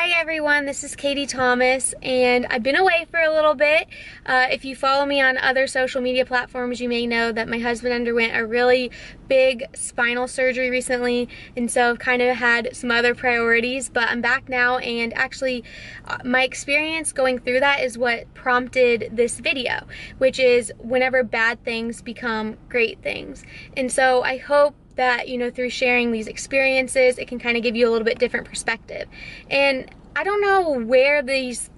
Hi everyone, this is Katie Thomas, and I've been away for a little bit. If you follow me on other social media platforms, you may know that my husband underwent a really big spinal surgery recently, and so I've kind of had some other priorities, but I'm back now, and actually my experience going through that is what prompted this video, which is whenever bad things become great things. And so I hope that, you know, through sharing these experiences, it can kind of give you a little bit different perspective. And I don't know where these,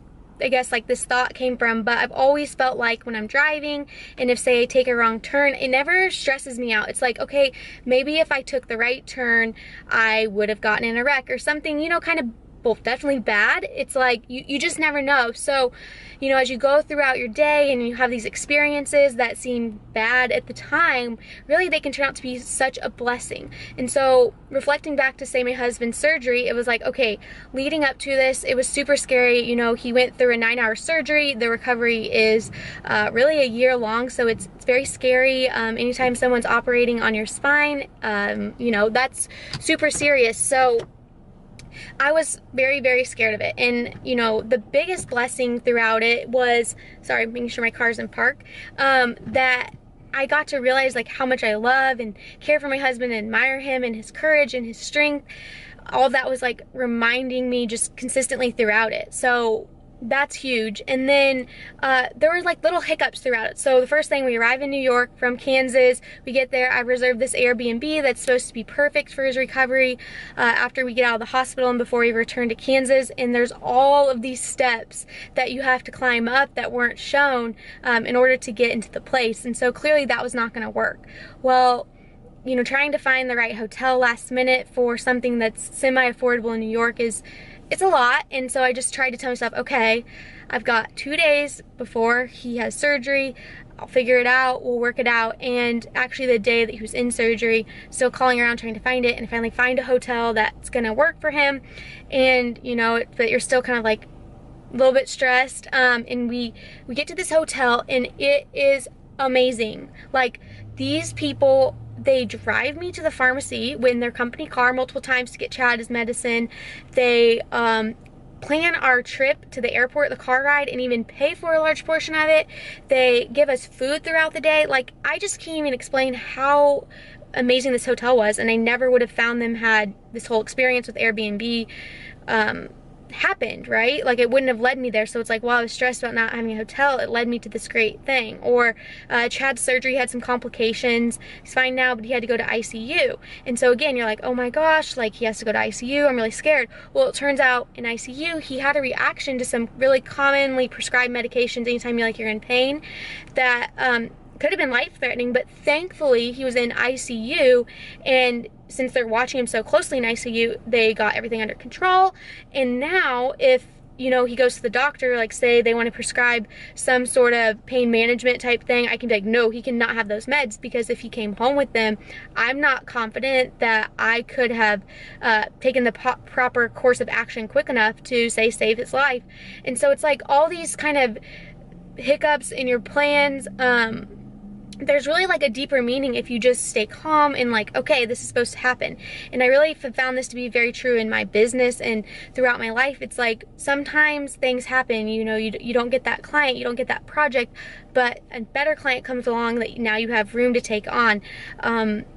I guess, like this thought came from, but I've always felt like when I'm driving and if, say, I take a wrong turn, it never stresses me out. It's like, okay, maybe if I took the right turn, I would have gotten in a wreck or something, you know, kind of, well, definitely bad. It's like you just never know. So, you know, as you go throughout your day and you have these experiences that seem bad at the time, really they can turn out to be such a blessing. And so reflecting back to, say, my husband's surgery, it was like, okay, leading up to this, it was super scary. You know, he went through a 9-hour surgery. The recovery is really a year long, so it's very scary. Anytime someone's operating on your spine, you know, that's super serious. So I was very, very scared of it. And, you know, the biggest blessing throughout it was, sorry, making sure my car's in park, that I got to realize like how much I love and care for my husband and admire him and his courage and his strength. All of that was like reminding me just consistently throughout it. So that's huge. And then there were like little hiccups throughout it. So the first thing, we arrive in New York from Kansas, we get there, I reserved this Airbnb that's supposed to be perfect for his recovery after we get out of the hospital and before we return to Kansas. And there's all of these steps that you have to climb up that weren't shown in order to get into the place. And so clearly that was not going to work. Well, you know, trying to find the right hotel last minute for something that's semi-affordable in New York it's a lot. And so I just tried to tell myself, okay, I've got 2 days before he has surgery. I'll figure it out, we'll work it out. And actually the day that he was in surgery, still calling around trying to find it, and I finally find a hotel that's gonna work for him. And you know, but you're still kind of like a little bit stressed. And we get to this hotel and it is amazing. Like, these people, they drive me to the pharmacy in their company car multiple times to get Chad his medicine. They plan our trip to the airport, the car ride, and even pay for a large portion of it. They give us food throughout the day. Like, I just can't even explain how amazing this hotel was, and I never would have found them had this whole experience with Airbnb happened, right? Like, it wouldn't have led me there. So it's like, while I was stressed about not having a hotel, it led me to this great thing. Or Chad's surgery had some complications. He's fine now, but he had to go to ICU. And so again, you're like, oh my gosh, like, he has to go to ICU, I'm really scared. Well, it turns out in ICU he had a reaction to some really commonly prescribed medications anytime you're in pain that could have been life-threatening, but thankfully he was in ICU, and since they're watching him so closely in ICU, they got everything under control. And now if, you know, he goes to the doctor, like say they want to prescribe some sort of pain management type thing, I can be like, no, he cannot have those meds, because if he came home with them, I'm not confident that I could have taken the proper course of action quick enough to, say, save his life. And so it's like all these kind of hiccups in your plans, there's really like a deeper meaning if you just stay calm and like, okay, this is supposed to happen. And I really found this to be very true in my business and throughout my life. It's like sometimes things happen, you know, you don't get that client, you don't get that project, but a better client comes along that now you have room to take on.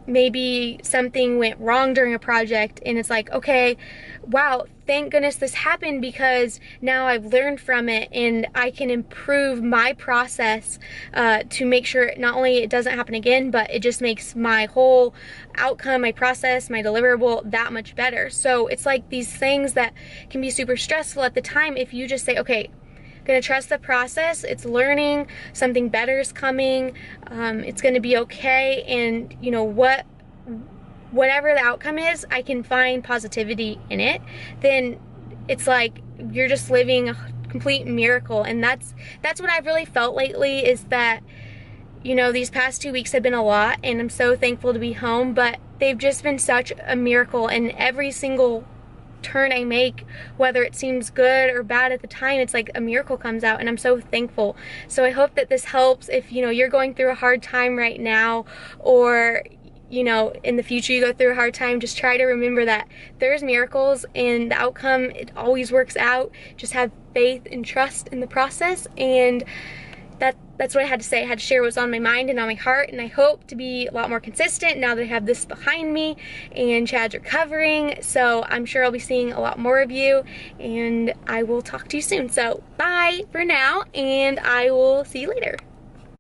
Maybe something went wrong during a project and it's like, okay, wow, thank goodness this happened, because now I've learned from it and I can improve my process to make sure not only it doesn't happen again, but it just makes my whole outcome, my process, my deliverable that much better. So it's like these things that can be super stressful at the time. If you just say, okay, I'm gonna trust the process, it's learning, something better is coming, it's gonna be okay, and you know what, whatever the outcome is, I can find positivity in it, then it's like you're just living a complete miracle. And that's what I've really felt lately, is that, you know, these past 2 weeks have been a lot and I'm so thankful to be home, but they've just been such a miracle. And every single turn I make, whether it seems good or bad at the time, it's like a miracle comes out, and I'm so thankful. So I hope that this helps if, you know, you're going through a hard time right now, or you know, in the future you go through a hard time, just try to remember that there's miracles and the outcome, it always works out. Just have faith and trust in the process, and that's what I had to say. I had to share what's on my mind and on my heart, and I hope to be a lot more consistent now that I have this behind me and Chad's recovering. So I'm sure I'll be seeing a lot more of you, and I will talk to you soon. So bye for now, and I will see you later.